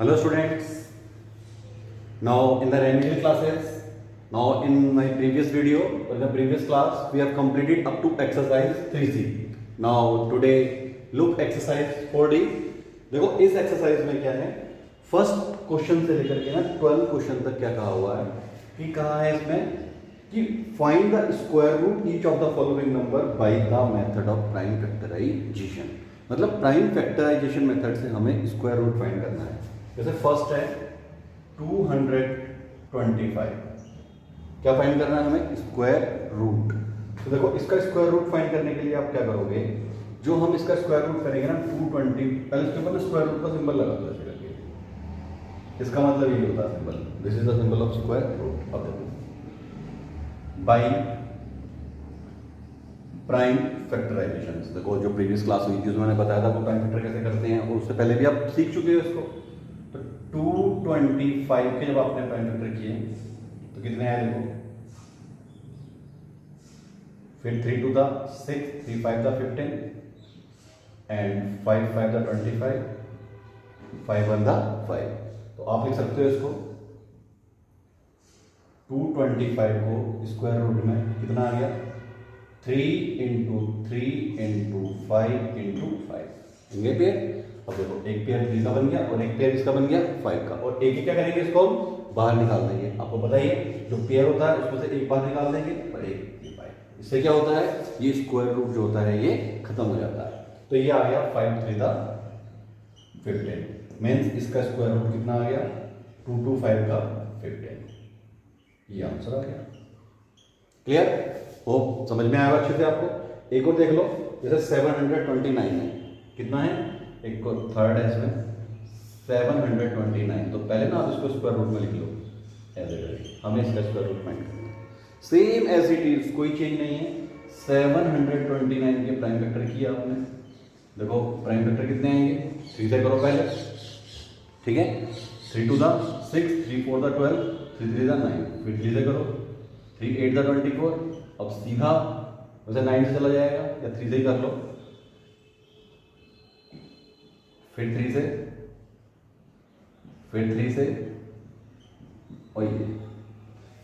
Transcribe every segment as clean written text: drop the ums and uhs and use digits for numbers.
Hello students, now in the remedial classes, now in my previous video or in the previous class we have completed up to exercise 3C. Now today look exercise 4D. देखो इस exercise में क्या है, first question से लेकर के ना 12 question तक क्या कहा हुआ है कि कहा है इसमें कि find the square root each of the following number by the method of prime factorisation. मतलब प्राइम फैक्टराइजेशन मेथड से हमें स्क्वायर रूट फाइंड करना है। जैसे फर्स्ट है 225, क्या फाइंड करना है हमें, स्क्वायर रूट। तो देखो इसका स्क्वायर रूट फाइंड करने के लिए आप क्या करोगे, जो हम इसका स्क्वायर रूट करेंगे ना 220, पहले इसके ऊपर स्क्वायर रूट का सिंबल लगा दो ऐसे करके। इसका मतलब ये होता है symbol, this is the symbol of square root. अब देखो बाय प्राइम फैक्टराइजेशन, देखो जो प्रीवियस क्लास हुई थी उसमें मैंने बताया था वो प्राइम फैक्टर कैसे करते हैं, और उससे पहले भी आप सीख चुके हो इसको। तो 225 के जब आपने प्राइम फैक्टर किए तो कितने आए देखो, फिर 3 to the 6, 3 5 the 15 and 5 5 the 25, 5 1 the 5। तो आप लिख सकते हो इसको 225 को स्क्वायर रूट में कितना आ गया, 3 into 3 into 5 into 5 होंगे पेयर। अब देखो एक पेयर 3 का बन गया और एक पेयर इसका बन गया 5 का, और एक क्या करेंगे, इसको हम बाहर निकाल देंगे। आपको बताइए जो पेयर होता है उसमें से एक बाहर निकाल देंगे और एक ये 5। इससे क्या होता है, ये स्क्वायर रूट जो होता है ये खत्म हो जाता है। तो ये आ गया 5 3 the 15, मीन्स इसका स्क्वायर रूट कितना आ गया, 225 का 15। ये आंसर आ गया। क्लियर हो, समझ में आएगा अच्छे से आपको। एक और देख लो, जैसे 729 है, कितना है, एक और थर्ड है इसमें 729। तो पहले ना आप इसको स्क्वायर रूट में लिख लो ऐसे करके, हमें इसका स्क्वायर रूट फाइंड करना है। सेम एज इट इज, कोई चेंज नहीं है। 729 के प्राइम फैक्टर किया आपने, देखो प्राइम फैक्टर कितने आएंगे, 3 से करो पहले, ठीक है। 3 to the 6, 3 4 the 12, 3 3 the 9, फिर 3 से करो, 3 8 the 24। अब सीधा वैसे 9 से चला जाएगा या 3 से ही कर लो, फिर 3 से, फिर 3 से, और ये।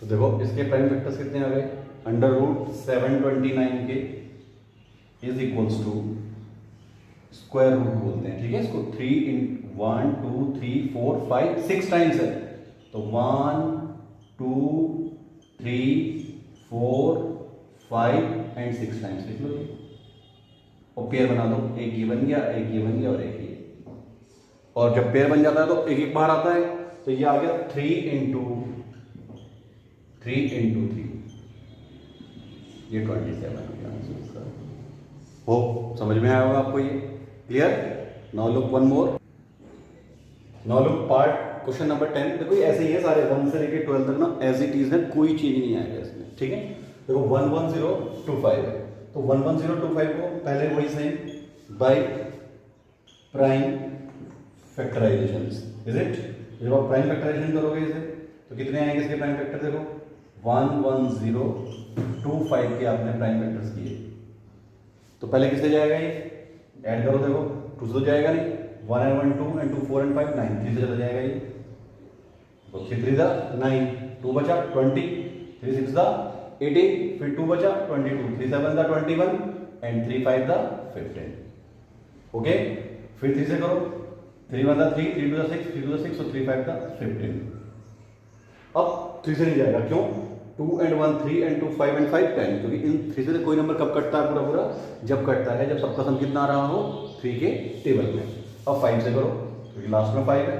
तो देखो इसके प्राइम फैक्टर्स कितने आ गए, अंडर रूट 729 के is equals to square root बोलते हैं, ठीक है इसको। 3 इन 1 2 3 4 5 6 टाइम्स है, तो 1 2 3 4 5 एंड 6 टाइम्स लिख लो ये, और पेयर बना दो, एक ये बन गया, एक ये बन गया और एक ये। और जब पेयर बन जाता है तो एक एक बाहर आता है, तो ये आ गया 3 into 3, ये 27 हो गया आंसर इसका। हो, समझ में आया होगा आपको ये। Clear. Now look one more, now look part question number 10। देखो ऐसे ही है सारे 1 से लेकर 12 तक ना एज इट इज है, कोई चेंज नहीं आएगा इसमें, ठीक है। देखो 11025 है, तो 11025 को पहले वही same by prime factorisation, is it. जब आप प्राइम फैक्टराइजेशन करोगे इसे तो कितने आएंगे इसके प्राइम फैक्टर, देखो 11025 के आपने प्राइम फैक्टर्स किए, तो पहले किससे जाएगा ये, ऐड करो, देखो 2 से तो जाएगा नहीं, 1 and 1 2 and 2 4 and 5 9, 3 से चला जाएगा ये, तो 3 3 the 9, 2 बचा 20, 3 6 the 18, फिर 2 बचा 22, 3 7 the 21 एंड 3 5 the 15। ओके, फिर 3 से करो, 3 1 the 3, 3 2 the 6, 3 2 the 6 और 3 5 the 15। अब 3 से नहीं जाएगा, क्यों, 2 and 1 3 and 2 5 and 5 10, क्योंकि इन 3 से कोई नंबर कब कटता है, पूरा पूरा जब कटता है जब सबका सम कितना आ रहा हो 3 के टेबल में। अब 5 से करो, क्योंकि लास्ट में 5 है,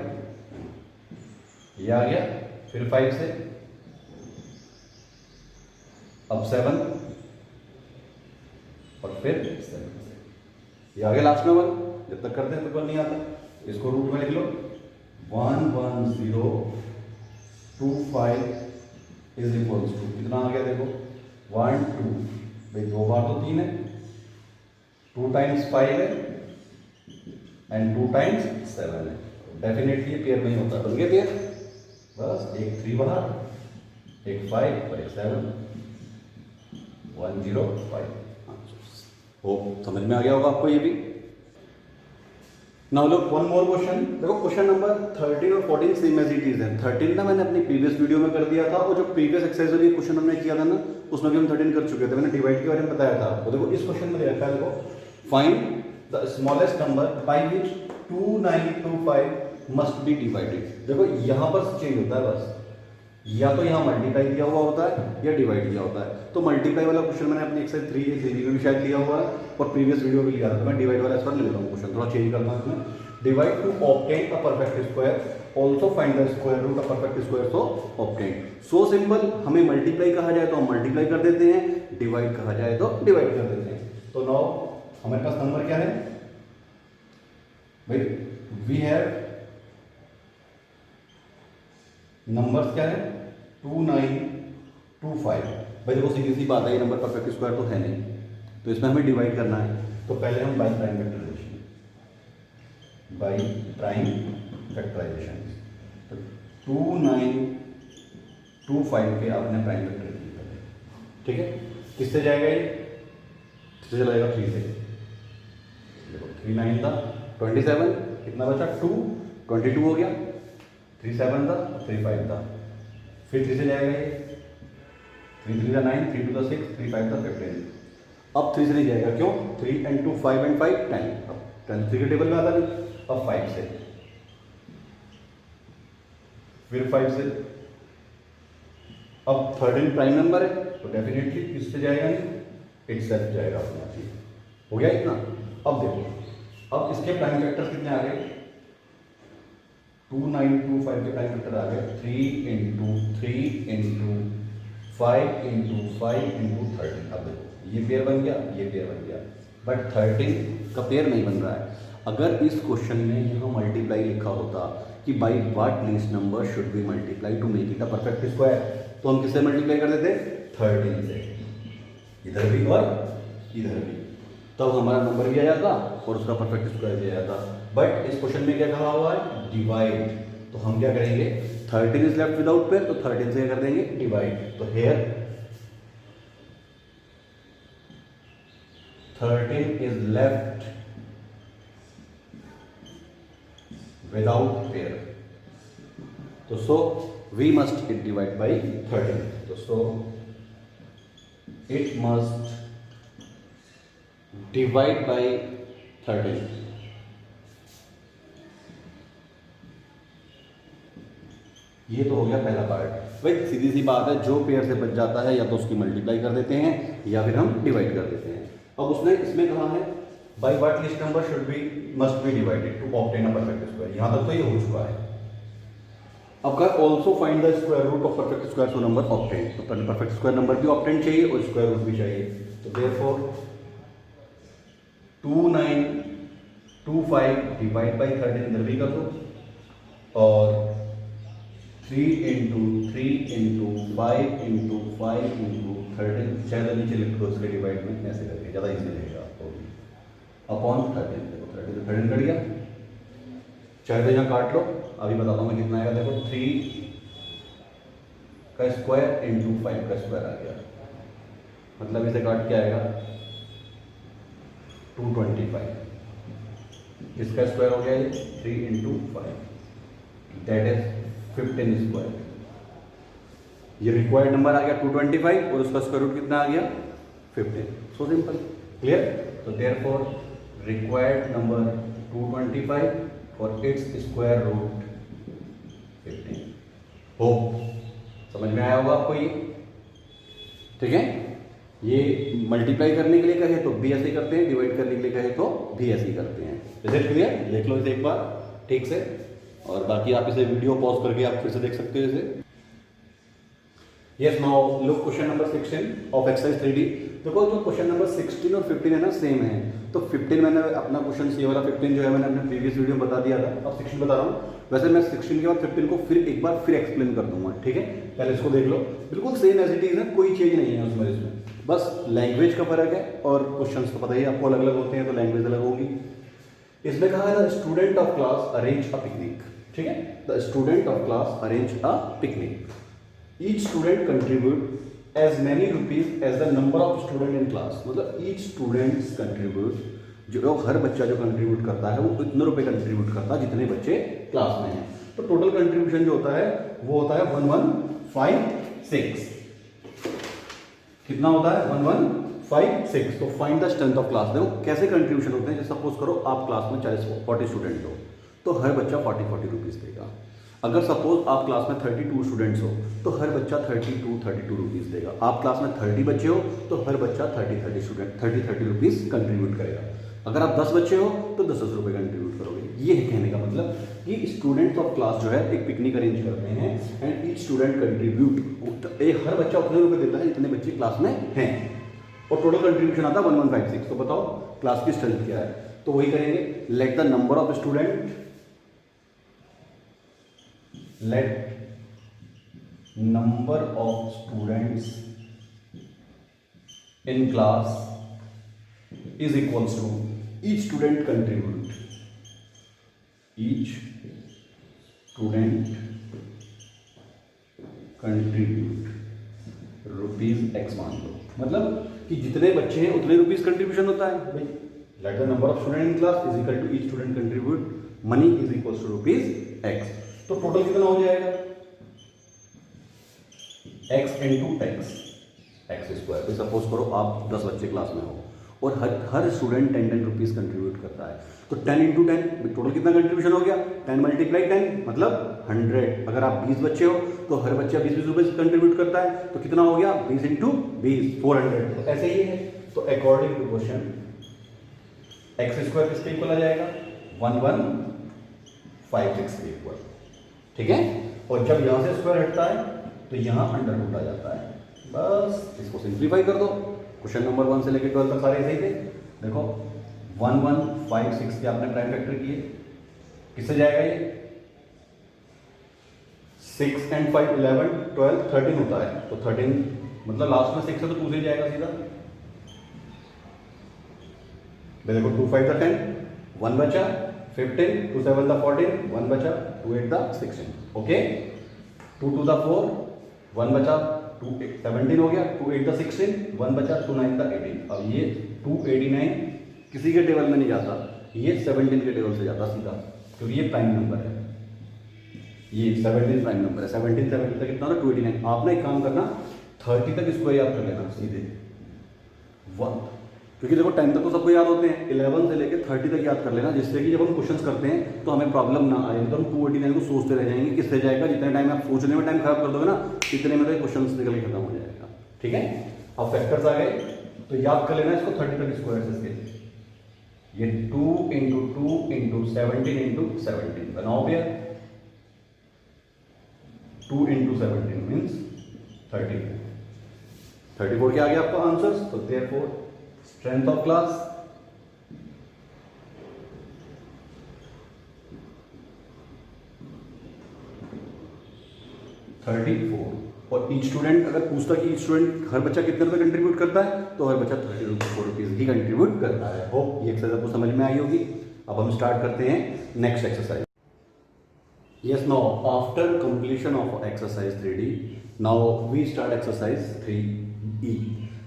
ये आ गया, फिर 5 से, अब 7 और फिर 7 से, ये आ गया लास्ट में 1। जब तक करते हैं तो 1 नहीं आता, इसको रूट में लिख लो, 11025 इज इक्वल्स टू कितना आ गया, देखो 1 2, भाई 2 बार तो 3 है, 2 times 5 है एंड 2 times 7 है, डेफिनेटली ये पेयर नहीं होता, बन गया पेयर। बस एक 3 बाहर, एक 5 और एक 7, 105। हो, समझ में आ गया होगा आपको ये भी। Now look one more question. देखो क्वेश्चन नंबर 13 और 14 सेम एज इट इज है। 13 ना मैंने अपनी प्रीवियस वीडियो में कर दिया था, और जो प्रीवियस एक्सरसाइज वाली क्वेश्चन हमने किया था ना, उसमें भी हम 13 कर चुके थे, मैंने डिवाइड के बारे में बताया था। तो देखो इस क्वेश्चन में रखा है, देखो find the smallest number by which 2925 must be divided. देखो यहाँ पर चेंज होता है बस, या तो यहाँ मल्टीप्लाई दिया हुआ होता है या डिवाइड दिया होता है। तो मल्टीप्लाई वाला क्वेश्चन मैंने अपनी एक्सरसाइज 3 में भी शायद लिया हुआ है और प्रीवियस वीडियो में लिया था। तो मैं डिवाइड वाला इस पर ले लेता हूँ क्वेश्चन, थोड़ा चेंज करना है इसमें। Divide to obtain a perfect square, also find the square root of perfect square, so obtain. So simple, हमें मल्टीप्लाई कहा जाए तो हम मल्टीप्लाई कर देते हैं, डिवाइड कहा जाए तो डिवाइड कर देते हैं। तो नाउ हमारे पास नंबर क्या है भाई, वी हैव नंबर्स क्या है 2925। भाई देखो सीधी सी बात है, ये नंबर परफेक्ट स्क्वायर तो है नहीं, तो इसमें हमें डिवाइड करना है। तो पहले हम by prime factorisation, by prime factorisation, तो 2925 के आपने प्राइम फैक्टर किया, ठीक है। किससे जाएगा ये, किससे चला जाएगा 3 से। देखो 3 9 था 27, कितना बचा 2, 22 हो गया, 3 7 था, 3 5 था, फिर 3 से जाएगा ये, 3 3 9, 3 2 6, 3 5 15। अब 3 से नहीं जाएगा, क्यों, 3 and 2 5 and 5 10, अब 10 3 के टेबल में आता नहीं। अब 5 से, फिर 5 से, अब 13 प्राइम नंबर है तो डेफिनेटली किससे जाएगा नहीं, इटसेल्फ जाएगा अपना, ठीक हो गया इतना। अब देखो, अब इसके प्राइम फैक्टर्स कितने आ गए, 2925 के प्राइम फैक्टर आ गए 3 into 3 into 5 into 5 into 13। अब देखो ये पेयर बन गया, ये पेयर बन गया, बट 13 का पेयर नहीं बन रहा है। अगर इस क्वेश्चन में यहाँ मल्टीप्लाई लिखा होता कि by what least number should B multiply two make it a perfect square, तो हम किससे मल्टीप्लाई कर देते, 13 से, इधर भी और इधर भी, तब हमारा नंबर भी आ जाता और उसका परफेक्ट स्क्वायर भी आ जाता। बट इस क्वेश्चन में क्या कहा हुआ है, डिवाइड, तो हम क्या करेंगे, 13 इज लेफ्ट विदाउट पेयर, तो 13 से क्या कर देंगे, डिवाइड। तो here 13 is left without pair, तो so we must it divide by 13, तो so it must divide by 13। ये तो हो गया पहला पार्ट। भाई सीधी सी बात है, जो पेयर से बच जाता है या तो उसकी मल्टीप्लाई कर देते हैं या फिर हम डिवाइड कर देते हैं। अब उसने इसमें कहा है by what least number should be must be divided to obtain a perfect square, यहां तक तो ये हो चुका है। अब का also find the square root of perfect square so number obtain, तो परफेक्ट स्क्वायर नंबर भी ऑब्टेन चाहिए और स्क्वायर रूट भी चाहिए। तो देयरफॉर 2925 डिवाइड बाई 13 इधर भी कर दो, और 3 into 3 into 5 into 5 into 13, शायद नीचे लिख दो उसके डिवाइड में ऐसे करके, ज़्यादा इजी रहेगा आपको, अपॉन 13। देखो 13 से 13 कट गया, चाहे तो यहाँ काट लो, अभी बताता हूँ मैं कितना आएगा। देखो 3 का स्क्वायर इंटू 5 का स्क्वायर आ गया, मतलब इसे काट के आएगा 225, इसका स्क्वायर हो गया ये 3 into 5, दैट इज 15 स्क्वायर। ये रिक्वायर्ड नंबर आ गया 225 और उसका स्क्वायर रूट कितना आ गया 15। So simple, clear. तो देयरफॉर रिक्वायर्ड नंबर 225 और इट्स स्क्वायर रूट 15। हो समझ में आया होगा आपको ये, ठीक है। ये मल्टीप्लाई करने के लिए कहे तो भी ऐसे करते हैं, डिवाइड करने के लिए कहे तो भी ऐसे ही करते हैं। Is it clear? देख लो इसे एक बार ठीक से, और बाकी आप इसे वीडियो पॉज करके आप फिर से देख सकते हो इसे। Yes, now look question number 16 of exercise 3D। देखो जो क्वेश्चन नंबर 16 और 15 है ना, सेम है। तो 15 मैंने अपना क्वेश्चन सी वाला 15 जो है मैंने अपने प्रीवियस वीडियो में बता दिया था, अब 16 बता रहा हूँ। वैसे मैं 16 के बाद 15 को फिर एक बार फिर एक्सप्लेन कर दूंगा, ठीक है। पहले इसको देख लो, बिल्कुल सेम एज इट इज है, कोई चेंज नहीं है उसमें, इसमें बस लैंग्वेज का फर्क है, और क्वेश्चन तो पता ही आपको अलग अलग होते हैं तो लैंग्वेज अलग होगी। इसमें कहा है the student of class arrange a picnic, ठीक है। The student of class arrange a picnic, each student contribute as many rupees as the number of student in class, मतलब each students contribute जो हर बच्चा जो कंट्रीब्यूट करता है वो इतने रुपए कंट्रीब्यूट करता है जितने बच्चे क्लास में हैं। तो टोटल कंट्रीब्यूशन जो होता है वो होता है 1156। कितना होता है? 1156। तो find the strength of class. देखो कैसे कंट्रीब्यूशन होते हैं। जैसे सपोज करो आप क्लास में 40 स्टूडेंट हो तो हर बच्चा 40 रुपीज़ देगा। अगर सपोज आप क्लास में 32 स्टूडेंट्स हो तो हर बच्चा 32 रुपीज़ देगा। आप क्लास में 30 बच्चे हो तो हर बच्चा 30 रुपीज़ कंट्रीब्यूट करेगा। अगर आप 10 बच्चे हो तो 10 रुपये कंट्रीब्यूट करोगे। ये है कहने का मतलब कि स्टूडेंट्स ऑफ क्लास जो है एक पिकनिक अरेंज करते हैं एंड ईच स्टूडेंट कंट्रीब्यूट, हर बच्चा उतने रुपये देता है जितने बच्चे क्लास में हैं और टोटल कंट्रीब्यूशन आता है 1156। तो बताओ क्लास की स्ट्रेंथ क्या है? तो वही करेंगे, late the number of student, let number of students in class is equals to each student contribute rupees x मान लो। मतलब कि जितने बच्चे हैं उतने रुपीज कंट्रीब्यूशन होता है भाई। Let the number of student in class is equal to each student contribute money is equal to rupees x। तो टोटल कितना हो जाएगा? x into x square. तो सपोज करो आप 10 बच्चे क्लास में हो और हर स्टूडेंट 10 रुपीज कंट्रीब्यूट करता है तो 10 इंटू 10 टोटल कितना कंट्रीब्यूशन हो गया? 10 मल्टीप्लाई 10 मतलब 100। अगर आप 20 बच्चे हो तो हर बच्चा 20 रुपीज कंट्रीब्यूट करता है तो कितना हो गया? 20 इंटू 20 400। तो ऐसे ही है। तो according to question x square किसके इक्वल आ जाएगा? 1156 के इक्वल। ठीक है। और जब यहां से स्क्वायर हटता है तो यहां अंडर रूट आ जाता है। बस इसको सिंप्लीफाई कर दो। क्वेश्चन नंबर 1 से लेकर 12 तक सारे ऐसे ही थे। देखो 1156 के आपने प्राइम फैक्टर किए, किससे जाएगा ये? 6 and 5 11 12 13 होता है। तो 13 मतलब लास्ट में 6 है तो 2 से जाएगा सीधा। देखो 2 5 द 10 1 बचा, 15 2 7 द 14 1 बचा, 2 8 द 16। ओके 2 2 द 4 1 बचा, 2 17 हो गया, 2 8 द 16 1 बचा, 2 9 द 18। अब ये 289 किसी के टेबल में नहीं जाता, ये 17 के टेबल से जाता सीधा, क्योंकि ये प्राइम नंबर है। ये 17 प्राइम नंबर है। 17 तक कितना होता? 289। आपने एक काम करना 30 तक इसको याद कर लेना सीधे 1, क्योंकि देखो 10 तक तो सबको याद होते हैं। 11 से लेकर 30 तक याद कर लेना, जिससे कि जब हम क्वेश्चंस करते हैं तो हमें प्रॉब्लम ना आए। तो हम 289 को सोचते रह जाएंगे किससे जाएगा। जितने टाइम आप सोचने में टाइम खराब कर दोगे ना, इतने में तो क्वेश्चंस निकल के खत्म हो जाएगा। ठीक है। अब फैक्टर्स आ गए तो याद कर लेना इसको 30 तक स्क्वायर से। ये 2 इंटू 2 इंटू 17 इंटू 17 बनाओ भैया। 2 इंटू 17 मीन्स 34 क्या आ गया आपका आंसर? तो देयरफॉर स्ट्रेंथ ऑफ क्लास और ईच स्टूडेंट अगर पूछता कि ईच स्टूडेंट हर बच्चा कितने रुपए कंट्रीब्यूट करता है तो हर बच्चा 34 रुपीज ही कंट्रीब्यूट करता है। होप ये एक्सरसाइज आपको समझ में आई होगी। अब हम स्टार्ट करते हैं next exercise. Yes, now after completion of exercise 3D now we start exercise 3E।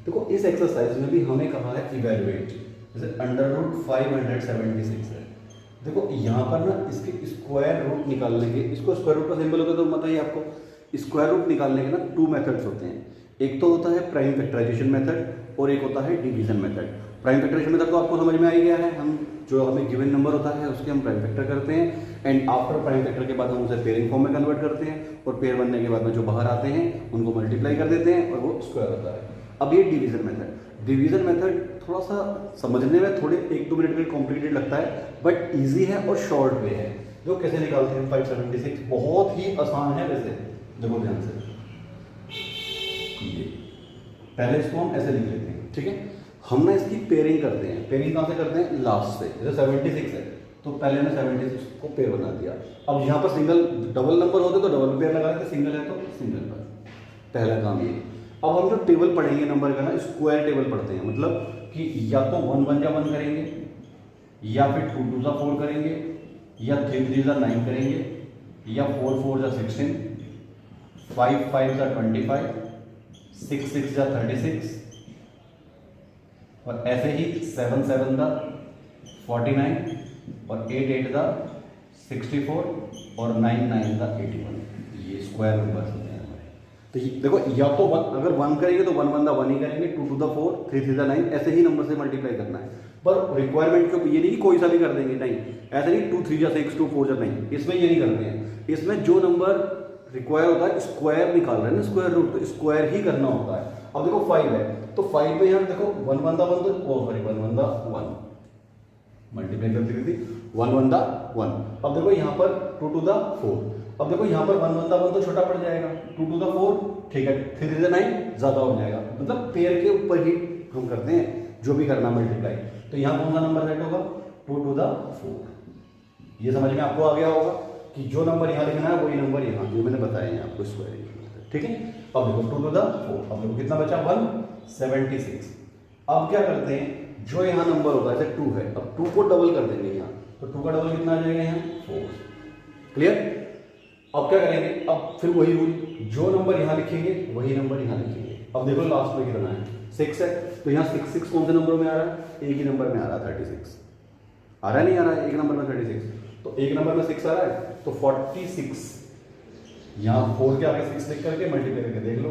देखो इस एक्सरसाइज में भी हमें कहा है इवेल्युएट, जैसे √576 है। देखो यहाँ पर ना इसके स्क्वायर रूट निकालने के, इसको स्क्वायर रूट का सिंबल होता है तो बताइए आपको। स्क्वायर रूट निकालने के ना 2 मेथड्स होते हैं। एक तो होता है प्राइम फैक्टराइजेशन मेथड और एक होता है division method. Prime factorisation method तो आपको समझ में आ ही गया है। हम जो हमें गिवन नंबर होता है उसके हम प्राइम फैक्टर करते हैं एंड आफ्टर प्राइम फैक्टर के बाद हम उसे पेयरिंग फॉर्म में कन्वर्ट करते हैं और पेयर बनने के बाद में जो बाहर आते हैं उनको मल्टीप्लाई कर देते हैं और वो स्क्वायर होता है। अब ये डिवीजन मेथड। डिवीजन मेथड थोड़ा सा समझने में थोड़े 1-2 मिनट के लिए कॉम्प्लिकेटेड लगता है बट ईजी है और शॉर्ट वे है। जो कैसे निकालते हैं 576 बहुत ही आसान है वैसे। देखो ध्यान से, ये पहले इसको हम ऐसे लिख लेते हैं। ठीक है। हम ना इसकी पेयरिंग करते हैं। पेयरिंग कहाँ से करते हैं? लास्ट से। जैसे 76 है तो पहले हमने 76 को पेयर बना दिया। अब यहाँ पर सिंगल डबल नंबर होते तो डबल पेयर लगा देते, सिंगल है तो सिंगल पर। पहला काम ये। अब हम जो टेबल पढ़ेंगे नंबर का ना स्क्वायर टेबल पढ़ते हैं, मतलब कि या तो 1 1 जा 1 करेंगे या फिर 2 2 जा 4 करेंगे या 3 3 जा 9 करेंगे या 4 4 जा 16, 5 5 जा 25, 6 6 जा 36 और ऐसे ही 7 7 जा 49 और 8 8 द 64 और 9 9 द 81, ये स्क्वायर नंबर्स होते हैं हमारे। तो देखो या तो अगर 1 करेंगे तो 1 1 द 1 ही करेंगे, 2 2 द 4, 3 3 द 9, ऐसे ही नंबर से मल्टीप्लाई करना है। पर रिक्वायरमेंट को ये नहीं कि कोई सा भी कर देंगे, नहीं ऐसे नहीं 2 3 जा 6 2 4 जा, नहीं, इसमें ये नहीं करते हैं। इसमें जो नंबर रिक्वायर होता है, स्क्वायर निकाल रहे हैं ना, स्क्वायर रूट, तो स्क्वायर ही करना होता है। अब देखो 5 है तो 5 में यहाँ देखो 1 1 द 1 तो सॉरी 1 1 द 1 मल्टीप्लाई करते करते 1 1 द 1। अब देखो यहाँ पर 2 2 द 4, अब देखो यहाँ पर 1 1 द 1 तो छोटा पड़ जाएगा, 2 2 द 4 ठीक है, 3 3 द 9 ज्यादा हो जाएगा। मतलब पेयर के ऊपर ही हम करते हैं जो भी करना मल्टीप्लाई। तो यहाँ कौन सा नंबर सेट होगा, 2 2 द 4। ये समझ में आपको आ गया होगा कि जो नंबर यहाँ लिखना है वही नंबर यहाँ जो मैंने बताया है आपको स्क्वायर, ठीक है। अब देखो 2 टू द 4, अब देखो कितना बचा 176। अब क्या करते हैं, जो यहाँ नंबर होगा जैसे 2 है, अब 2 को डबल कर देंगे यहाँ, तो 2 का डबल कितना आ जाएगा यहाँ 4। क्लियर। अब क्या करेंगे, अब फिर वही रूल, जो नंबर यहाँ लिखेंगे वही नंबर यहाँ लिखेंगे। अब देखो लास्ट में कितना है 6 है, तो यहाँ 6 6 कौन से नंबरों में आ रहा है, एक ही नंबर में आ रहा है 36। आ रहा है नहीं आ रहा है, एक नंबर में 36, तो एक नंबर में 6 आ रहा है तो 46, यहाँ 4 के आगे 6 लिख करके मल्टीप्लाई करके देख लो।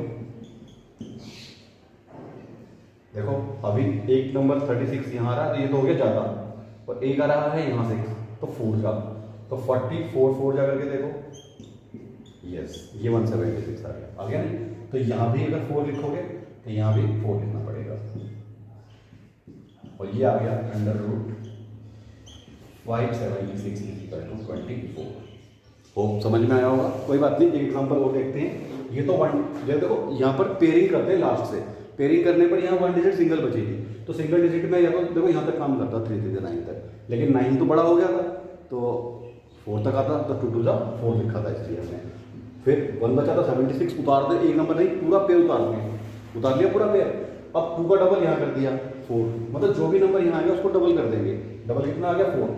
देखो अभी एक नंबर 36 यहाँ आ रहा है तो ये तो हो गया ज्यादा, और एक आ रहा है यहाँ 6 तो 4 का, तो 44 4 जा करके देखो, यस ये 176 आ गया नहीं। तो यहाँ भी अगर 4 लिखोगे तो यहाँ भी 4 लिखना पड़ेगा, और ये आ गया अंडर रूट 576 = 24। होप समझ में आया होगा, कोई बात नहीं। एक एग्जांपल और देखते हैं। ये तो देखो यहाँ पर पेयरिंग करते हैं लास्ट से, पेयरिंग करने पर यहाँ 1 डिजिट सिंगल बचेगी, तो सिंगल डिजिट में या तो देखो यहाँ तक काम करता 3 3 9 तक, लेकिन 9 तो बड़ा हो गया था तो 4 तक आता, तो 2 2 जा 4 लिखा था इसलिए हमने। फिर 1 बचा था 76, उतार दे, एक नंबर नहीं पूरा पेयर उतार लिया पूरा पेयर। अब 2 का डबल यहाँ कर दिया 4, मतलब जो भी नंबर यहाँ आएगा उसको डबल कर देंगे, डबल कितना आ गया 4।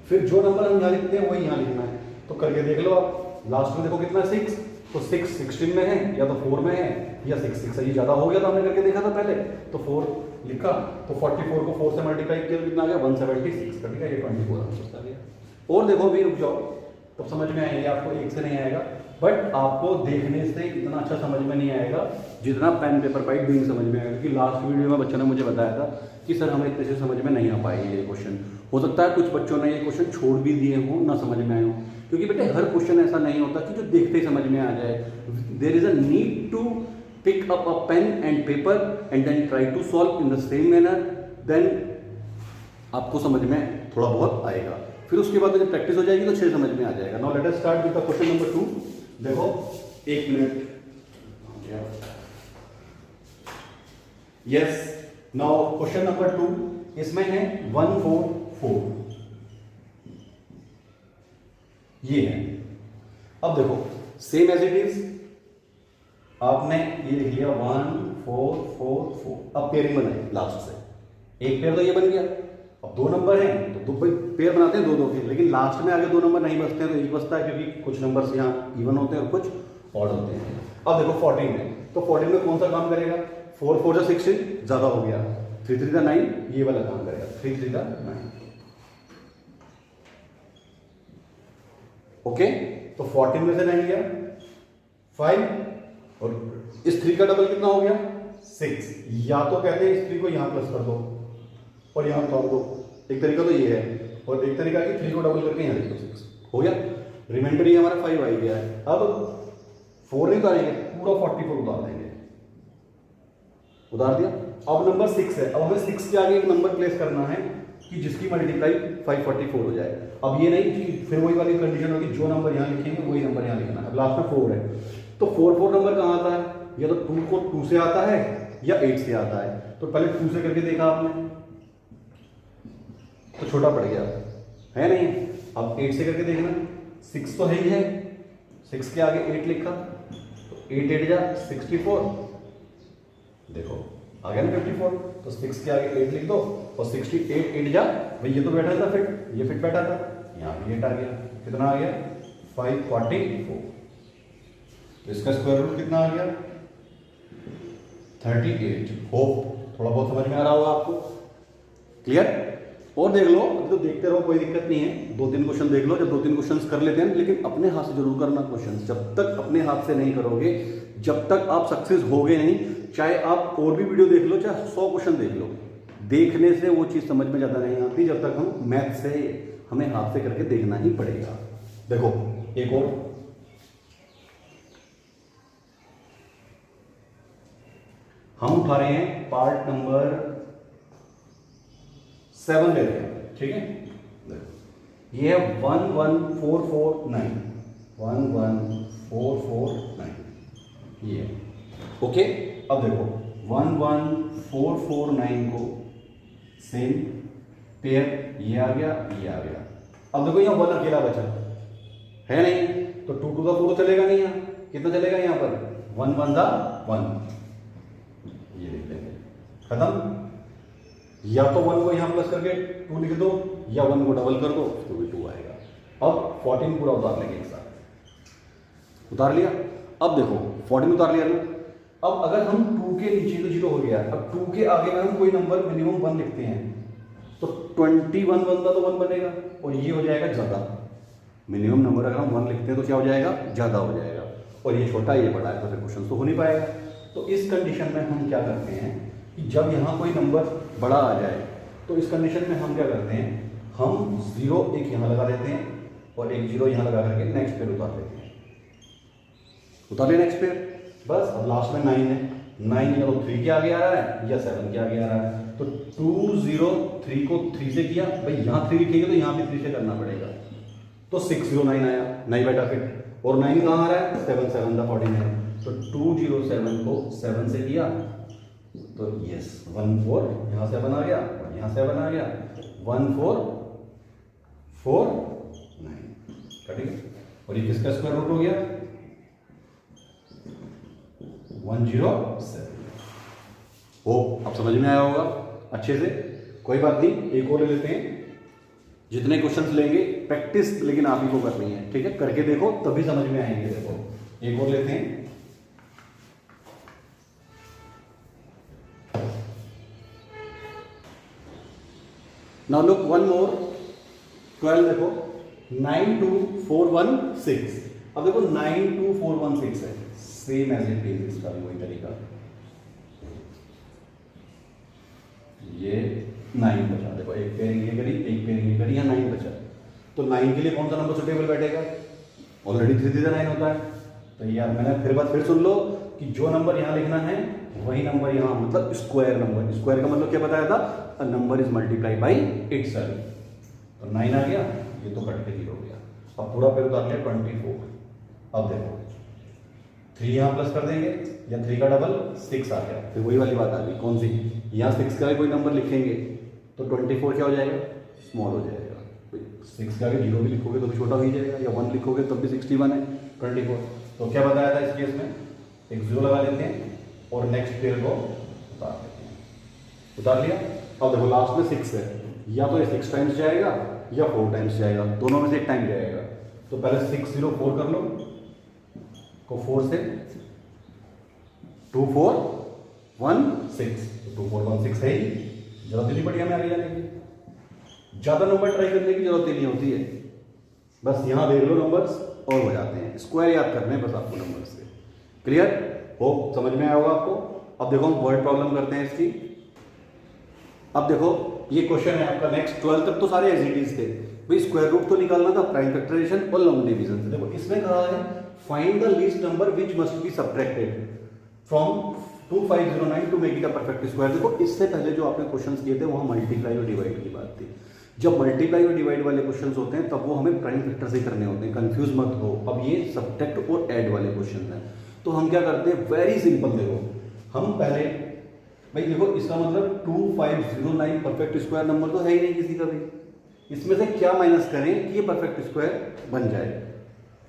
फिर जो नंबर हम यहाँ लिखते हैं वही यहाँ लिखना है, तो करके देख लो आप। लास्ट में देखो कितना 6, तो 6 16 में है या तो 4 में है या 6 6 है, ये ज़्यादा हो गया था, हमने करके देखा था पहले, तो 4 लिखा, तो 44 को 4 से मल्टीप्लाई किया तो कितना आ गया 176 का, ठीक है, ये 24 आंसर आ गया। और देखो भी रुक जाओ तब समझ में आएंगे आपको, एक से नहीं आएगा, बट आपको देखने से इतना अच्छा समझ में नहीं आएगा जितना पेन पेपर बाइट डूइंग समझ में आएगा। क्योंकि लास्ट वीडियो में बच्चों ने मुझे बताया था कि सर हमें इतने से समझ में नहीं आ पाएंगे ये क्वेश्चन। हो सकता है कुछ बच्चों ने ये क्वेश्चन छोड़ भी दिए हों, ना समझ में आए हों, क्योंकि बेटे हर क्वेश्चन ऐसा नहीं होता कि जो देखते ही समझ में आ जाए। There is a need to pick up a pen and paper and then try to solve in the same manner, then आपको समझ में थोड़ा बहुत आएगा। फिर उसके बाद जब प्रैक्टिस हो जाएगी तो 6 समझ में आ जाएगा। Now let us start with the question number 2। देखो 1 minute, yes. Now question number 2, इसमें है 1 4 4, ये है। अब देखो सेम एज इट इज, आपने ये लिख लिया 1 4 4 4, अब पेयरिंग बनाई लास्ट से, एक पेयर तो ये बन गया। अब 2 नंबर हैं तो 2 पेयर बनाते हैं 2 2 के, लेकिन लास्ट में आगे 2 नंबर नहीं बचते हैं तो एक बचता है, क्योंकि कुछ नंबर्स यहाँ इवन होते हैं और कुछ ऑड होते हैं। अब देखो 14 है, तो 14 में कौन सा काम करेगा, 4 4 जा 16 ज्यादा हो गया, 3 3 जा 9 ये वाला काम करेगा, 3 3 जा 9। ओके, तो 14 में से 9 गया 5, और इस 3 का डबल कितना हो गया 6। या तो कहते हैं इस 3 को यहां प्लस कर दो और यहां उतार दो, एक तरीका तो ये है, और एक तरीका कि 3 को डबल करके यहां लिख दो 6, हो गया। रिमाइंडर ये हमारा 5 आ गया है। अब 4 नहीं उतारेंगे, पूरा 44 उतार देंगे, उतार दिया। अब नंबर 6 है, अब हमें 6 के आगे एक नंबर प्लेस करना है कि जिसकी मल्टीप्लाई 544 हो जाए। अब ये नहीं कि फिर वही वाली कंडीशन होगी, जो नंबर यहाँ लिखेंगे वही नंबर यहाँ लिखना है। अब लास्ट में 4 है, तो 4 4 नंबर कहाँ आता है, या तो 2 को 2 से आता है या 8 से आता है। तो पहले 2 से करके देखा आपने तो छोटा पड़ गया है नहीं, अब 8 से करके देखना, 6 तो है ही है, 6 के आगे 8 लिखा तो 8 8 जा 64, देखो आ गया ना 54, तो 6 के आगे 8 लिख दो और 68 8 जा, भाई ये तो बैठा था फिट, ये फिट बैठा था, यहाँ भी 8 आ गया, कितना आ गया 544। तो इसका स्क्वायर रूट कितना आ गया 38। होप थोड़ा बहुत समझ में आ रहा होगा आपको, क्लियर। और देख लो, अभी तो देखते रहो, कोई दिक्कत नहीं है, 2-3 क्वेश्चन देख लो। जब 2-3 क्वेश्चन कर लेते हैं, लेकिन अपने हाथ से जरूर करना क्वेश्चन। जब तक अपने हाथ से नहीं करोगे, जब तक आप सक्सेस होगे नहीं। चाहे आप और भी वीडियो देख लो, चाहे 100 क्वेश्चन देख लो, देखने से वो चीज़ समझ में ज़्यादा नहीं आती। जब तक हम मैथ से, हमें हाथ से करके देखना ही पड़ेगा। देखो एक और, हम उठा रहे हैं पार्ट नंबर 7 ले रहे हैं, ठीक है। ये है 11449, 11449 ये, ओके। अब देखो 11449 को सेम पेयर, ये आ गया, ये आ गया। अब देखो यहाँ 1 अकेला बचा है नहीं, तो 2 टू द 4 चलेगा नहीं। यहाँ कितना चलेगा, यहाँ पर 1 1 दा 1, ये लिख लेंगे, खत्म। या तो 1 को यहाँ प्लस करके 2 लिख दो, या 1 को डबल कर दो तो भी 2 आएगा। अब 14 पूरा उतार लेंगे एक साथ, उतार लिया। अब देखो 14 उतार लिया ना। अब अगर हम 2 के नीचे तो 0 हो गया, अब 2 के आगे में हम कोई नंबर मिनिमम 1 लिखते हैं, तो 21 बनता तो 1 बनेगा, और ये हो जाएगा ज़्यादा। मिनिमम नंबर अगर हम 1 लिखते हैं तो क्या हो जाएगा, ज़्यादा हो जाएगा। और ये छोटा, ये बड़ा है, तो फिर क्वेश्चन तो हो नहीं पाएगा। तो इस कंडीशन में हम क्या करते हैं कि जब यहाँ कोई नंबर बड़ा आ जाए, तो इस कंडीशन में हम क्या करते हैं, हम 0 एक यहाँ लगा देते हैं और एक 0 यहाँ लगा करके नेक्स्ट पेयर उतार देते हैं। उतार लिया नेक्स्ट पेयर, बस। अब लास्ट में 9 है, 9 या तो 3 के आगे आ रहा है या 7 के आगे आ रहा है। तो 2 0 3 को 3 से किया, भाई यहाँ 3 लिखेंगे तो यहाँ भी 3 से करना पड़ेगा, तो 6 0 9 आया, नहीं बेटा फिट। और 9 कहाँ आ रहा है, 7 7 दा 14 है, तो 2 0 7 को 7 से किया, तो यस 1 4, यहाँ 7 आ गया और यहाँ 7 आ गया, 1 4 4 9, ठीक है। और ये किसका स्क्वायर रूट हो गया, 107। हो, अब समझ में आया होगा अच्छे से, कोई बात नहीं। एक और ले लेते हैं, जितने क्वेश्चंस लेंगे प्रैक्टिस लेकिन आप ही को करनी है, ठीक है। करके देखो तभी समझ में आएंगे। देखो एक और लेते हैं, नाउ लुक वन मोर, 12 देखो 92416। अब देखो 92416 है, सेम एज इट इज, इसका भी वही तरीका। ये 9 बचा, देखो एक पेयरिंग ये करी, एक पेयरिंग ये करी, यहाँ 9 बचा। तो 9 के लिए कौन सा नंबर सुटेबल बैठेगा, ऑलरेडी 3 3 9 होता है। तो ये मैंने फिर बात फिर सुन लो कि जो नंबर यहाँ लिखना है वही नंबर यहाँ, मतलब स्क्वायर नंबर। स्क्वायर का मतलब क्या बताया था, a number is multiply by itself. तो 9 आ गया, ये तो कट के 0 हो गया। अब पूरा पेड़ उतार लिया 24। अब देखो 3 यहाँ प्लस कर देंगे, या 3 का डबल 6 आ गया, फिर वही वाली बात आ गई, कौन सी, यहाँ 6 का कोई नंबर लिखेंगे तो 24 क्या हो जाएगा, स्मॉल हो जाएगा। 6 के आगे 0 भी लिखोगे तो भी छोटा हो ही जाएगा, या 1 लिखोगे तब भी 61 है, 24। तो क्या बताया था इस केस में, एक 0 लगा लेते हैं और नेक्स्ट पेयर को उतार लेते हैं। उतार लिया। अब देखो लास्ट में 6 है, या तो ये 6 टाइम्स जाएगा या 4 टाइम्स जाएगा, दोनों में से एक टाइम जाएगा। तो पहले 6 0 4 कर लो, को 4 से 2 4 1 6, 2 4 1 6 है ही, जरूरत नहीं पड़ी हमें आगे जाने की, ज़्यादा नंबर ट्राई करने की जरूरत ही नहीं होती है। बस यहाँ देख लो नंबर्स और हो जाते हैं, स्क्वायर याद करने हैं बस आपको नंबर से। क्लियर हो, समझ में आया होगा आपको। अब देखो हम वर्ड प्रॉब्लम करते हैं इसकी। अब देखो ये क्वेश्चन है आपका नेक्स्ट, 12 तक तो सारे एज इट इज थे भाई, स्क्वायर रूट तो निकालना था, प्राइम फैक्टराइजेशन और लॉन्ग डिवीजन। देखो इसमें कहा है find the least number which must be subtracted from 2509 to make it a perfect square. देखो इससे पहले जो आपने क्वेश्चंस किए थे वहां मल्टीप्लाई और डिवाइड की बात थी। जब मल्टीप्लाई और डिवाइड वाले क्वेश्चंस होते हैं तब वो हमें प्राइम फैक्टर से करने होते हैं, कंफ्यूज मत हो। अब ये सब्ट्रैक्ट और ऐड वाले क्वेश्चन हैं, तो हम क्या करते हैं, वेरी सिंपल। देखो हम पहले भाई देखो इसका मतलब 2509 परफेक्ट स्क्वायर नंबर तो है ही नहीं किसी का भी, इसमें से क्या माइनस करें कि ये परफेक्ट स्क्वायर बन जाए।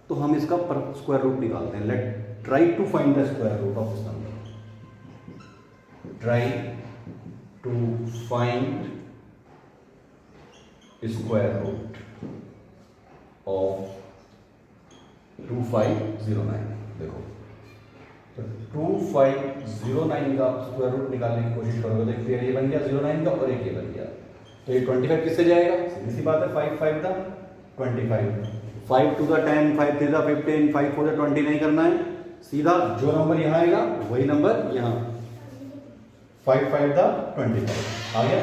तो हम इसका स्क्वायर रूट निकालते हैं। Let try to find the square root of this number, try to find square root of 2509। देखो तो 2509 का स्क्वायर रूट निकालने की कोशिश करोगे तो एक पेयर ये बन गया 09 का और एक ये बन गया। तो ये 25 किससे जाएगा, सीधी सी बात है, 5 5 द 25, 5 2 द 10, 5 3 द 15, 5 4 द 20 नहीं करना है, सीधा जो नंबर यहाँ आएगा वही नंबर यहाँ, 5 5 द 25 आ गया।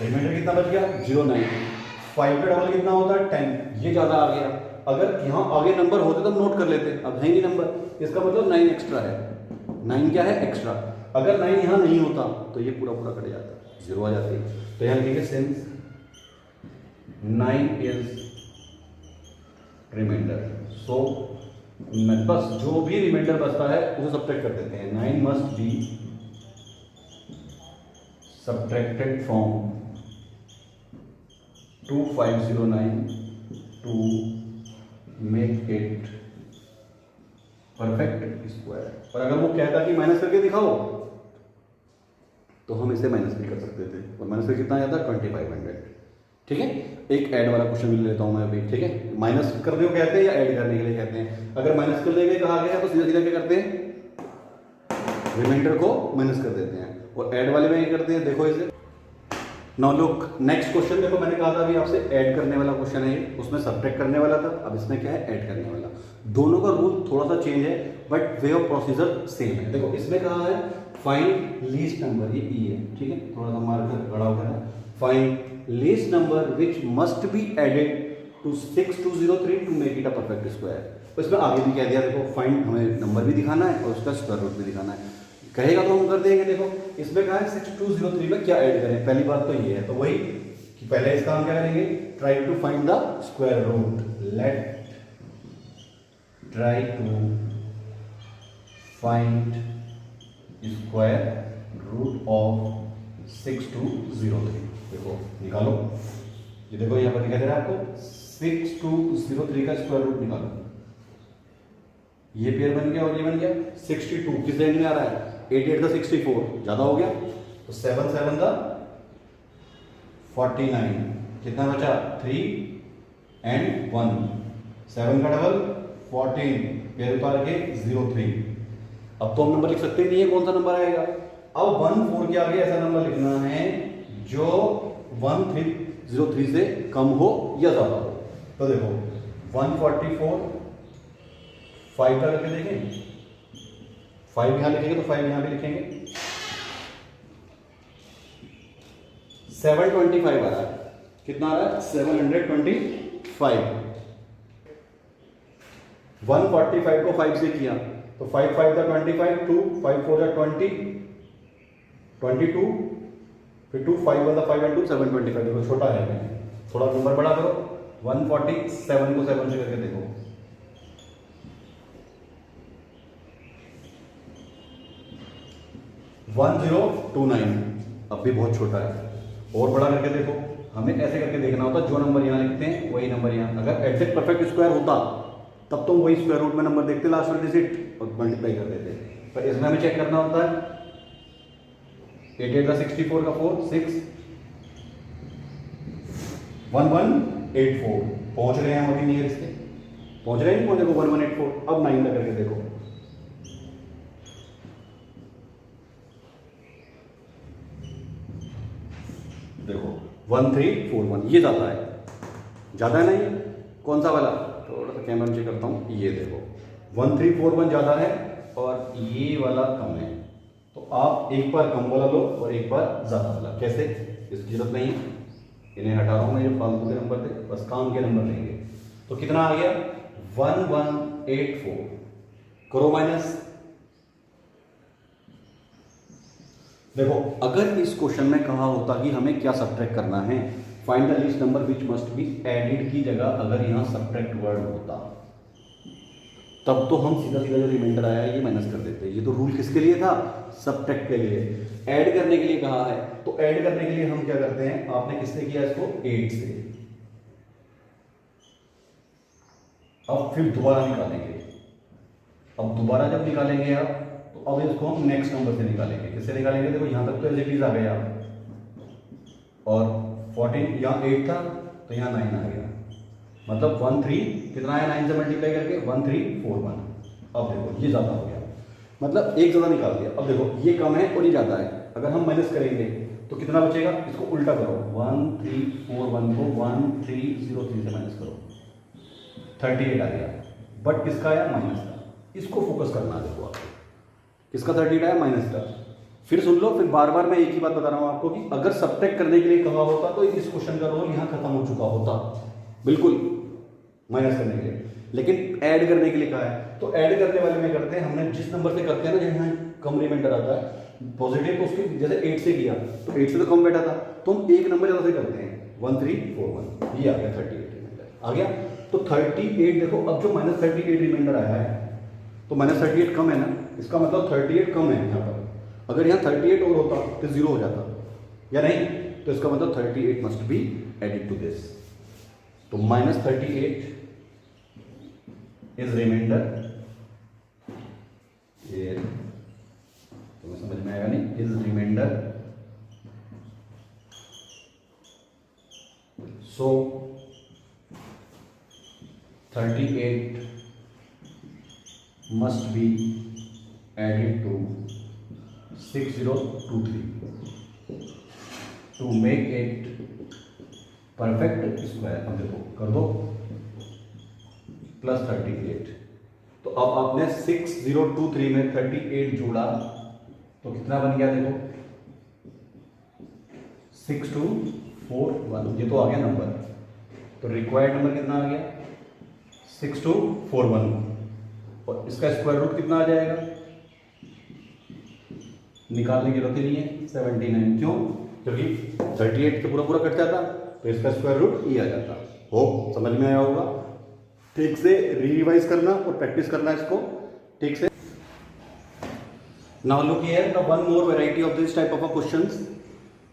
रिमाइंडर कितना बच गया, 0 9, 5 का डबल कितना होता है 10, ये ज़्यादा आ गया। अगर यहाँ आगे नंबर होते तब नोट कर लेते, अब है नहीं नंबर, इसका मतलब 9 एक्स्ट्रा है, 9 क्या है, एक्स्ट्रा। अगर 9 यहाँ नहीं होता तो ये पूरा पूरा कट जाता, 0 आ जाती है। तो यहाँ लिखेंगे सिंस 9 इज रिमाइंडर, सो बस जो भी रिमाइंडर बचता है उसे सब्ट्रैक्ट कर देते हैं। 9 must be subtracted from 2509 to make it perfect square. और अगर वो कहता कि माइनस करके दिखाओ तो हम इसे माइनस भी कर सकते थे, और माइनस करके कितना आता है 2500। ठीक है, एक ऐड वाला क्वेश्चन भी लेता हूं मैं अभी। ठीक है, माइनस करने को कहते हैं या ऐड करने के लिए कहते हैं। अगर माइनस करने के लिए कहा गया तो सीधा सीधा क्या करते हैं, रिमाइंडर को माइनस कर देते हैं, और ऐड वाले में क्या करते हैं, देखो इसे। नाउ लुक नेक्स्ट क्वेश्चन, देखो मैंने कहा था अभी आपसे ऐड करने वाला क्वेश्चन है, उसमें सब्ट्रैक्ट करने वाला था, अब इसमें क्या है, ऐड करने वाला। दोनों का रूल थोड़ा सा चेंज है but way of procedure same है। देखो इसमें कहा है फाइंड लीस्ट नंबर, ये ई है, ठीक है, थोड़ा सा मार्कर बड़ा हो गया, find least number which must be added to 6203 to make it a perfect square. तो इसमें आगे भी कह दिया, देखो फाइंड हमें नंबर भी दिखाना है और उसका स्क्वायर रूट भी दिखाना है। कहेगा तो हम कर देंगे। देखो इसमें कहा है 6203 में क्या ऐड करें, पहली बात तो ये है, तो वही कि पहले इसका हम क्या करेंगे, try to find the square root. Let try to find square root of 6203। देखो निकालो, ये देखो यहाँ पर दिखाई दे रहा है आपको, 6203 का स्क्वायर रूट निकालो। ये पेयर बन गया और ये बन गया। 62 किस रेंज में आ रहा है, 8 8 का 64 ज्यादा हो गया, तो 7 7 का 49, कितना बचा 3 एंड 1, 7 का डबल 14, पेयर उतार के 03। अब तो हम नंबर लिख सकते नहीं है, कौन सा नंबर आएगा। अब 14 के आगे ऐसा नंबर लिखना है जो 1303 से कम हो या ज्यादा हो। तो देखो 144, 5 का करके देखें, 5 यहां लिखेंगे तो 5 यहां भी लिखेंगे। 725 आ रहा है, कितना आ रहा है 725। 145 को 5 से किया तो 5 5 का 25, 2 5 4 का 20, 22, फिर 2 5 1 5 एंड 2 725। देखो छोटा है, थोड़ा नंबर बड़ा करो। 147 को 7 से करके देखो, 1029, अब भी बहुत छोटा है। और बड़ा करके देखो, हमें ऐसे करके देखना होता, जो नंबर यहाँ लिखते हैं वही नंबर यहाँ। अगर एग्जैक्ट परफेक्ट स्क्वायर होता तब तो वही स्क्वायर रूट में नंबर देखते लास्ट वाली डिजिट और मल्टीप्लाई कर देते, पर इसमें हमें चेक करना होता है। 8 8 का 64 का 4 6 1184, पहुंच रहे हैं हम अभी नियर इसके, पहुंच रहे हैं नहीं, देखो 1184। अब 9 का करके देखो, देखो 1341, ये ज्यादा है, ज्यादा है ना ये, कौन सा वाला, थोड़ा सा कैमरा चेक करता हूँ, ये देखो 1341 ज्यादा है और ये वाला कम है। तो आप एक बार कम वाला लो और एक बार ज्यादा वाला। कैसे, इसकी जरूरत नहीं है, इन्हें हटा रहा हूं मैं, जो फालतू के नंबर थे, बस काम के नंबर लेंगे। तो कितना आ गया 1184, करो माइनस। देखो अगर इस क्वेश्चन में कहा होता कि हमें क्या सब्ट्रैक्ट करना है, find the least number which must be added की जगह अगर यहां सब्ट्रैक्ट वर्ड होता, तब तो हम सीधा सीधा जो रिमाइंडर आया ये माइनस कर देते। ये तो रूल किसके लिए था, सब्ट्रैक्ट के लिए। ऐड करने के लिए कहा है, तो ऐड करने के लिए हम क्या करते हैं, आपने किससे किया इसको, 8 से। अब फिर दोबारा निकालेंगे, अब दोबारा जब निकालेंगे आप, तो अब इसको हम नेक्स्ट नंबर से निकालेंगे। किससे निकालेंगे, देखो यहां तक तो एज इट इज आ गया, और 14 यहाँ 8 था तो यहाँ 9 आ गया, मतलब 13 कितना है 9 से मल्टीप्लाई करके 1341। अब देखो ये ज्यादा हो गया, मतलब एक ज्यादा निकाल दिया। अब देखो ये कम है और ये ज्यादा है, अगर हम माइनस करेंगे तो कितना बचेगा, इसको उल्टा करो, 1341 को 1303 से माइनस करो, 38 आ गया। बट किसका आया, माइनस का। इसको फोकस करना है, देखो आपको किसका 38 आया, माइनस का। फिर सुन लो, फिर बार बार मैं एक ही बात बता रहा हूं आपको कि अगर सब्ट्रैक्ट करने के लिए कहा होता तो इस क्वेश्चन का रोल यहां खत्म हो चुका होता, बिल्कुल माइनस करने के लिए। लेकिन ऐड करने के लिए कहा है, तो ऐड करने वाले में करते हैं, हमने जिस नंबर से करते हैं ना, जहां कम रिमाइंडर आता है पॉजिटिव, तो उसके जैसे 8 से किया तो 8 से तो कम बैठा था, तो हम एक नंबर ज्यादा से करते हैं, 1341, ये आ गया 38 रिमाइंडर आ गया। तो 38 देखो, अब जो माइनस 38 रिमाइंडर आया है, तो माइनस 38 कम है ना, इसका मतलब 38 कम है यहाँ पर। अगर यहाँ 38 और होता तो 0 हो जाता, या नहीं, तो इसका मतलब 38 must be added to this. तो माइनस 38 इज रिमाइंडर, ये तुम्हें समझ में आएगा नहीं, is reminder. So 38 must be added to 6023 to make it perfect square। अब देखो कर दो, प्लस 38। तो अब आपने 6023 में 38 जोड़ा तो कितना बन गया, देखो 6241, ये तो आ गया नंबर। तो रिक्वायर्ड नंबर कितना आ गया, 6241, और इसका स्क्वायर रूट कितना आ जाएगा, निकालने की जरूरत ही नहीं है, 79। क्यों, क्योंकि 38 तो पूरा पूरा कट जाता, तो इसका स्क्वायर रूट ये आ जाता। हो समझ में आया होगा। ठीक से रिवाइज करना और प्रैक्टिस करना इसको ठीक से। Now look here, the one more variety of this type of questions.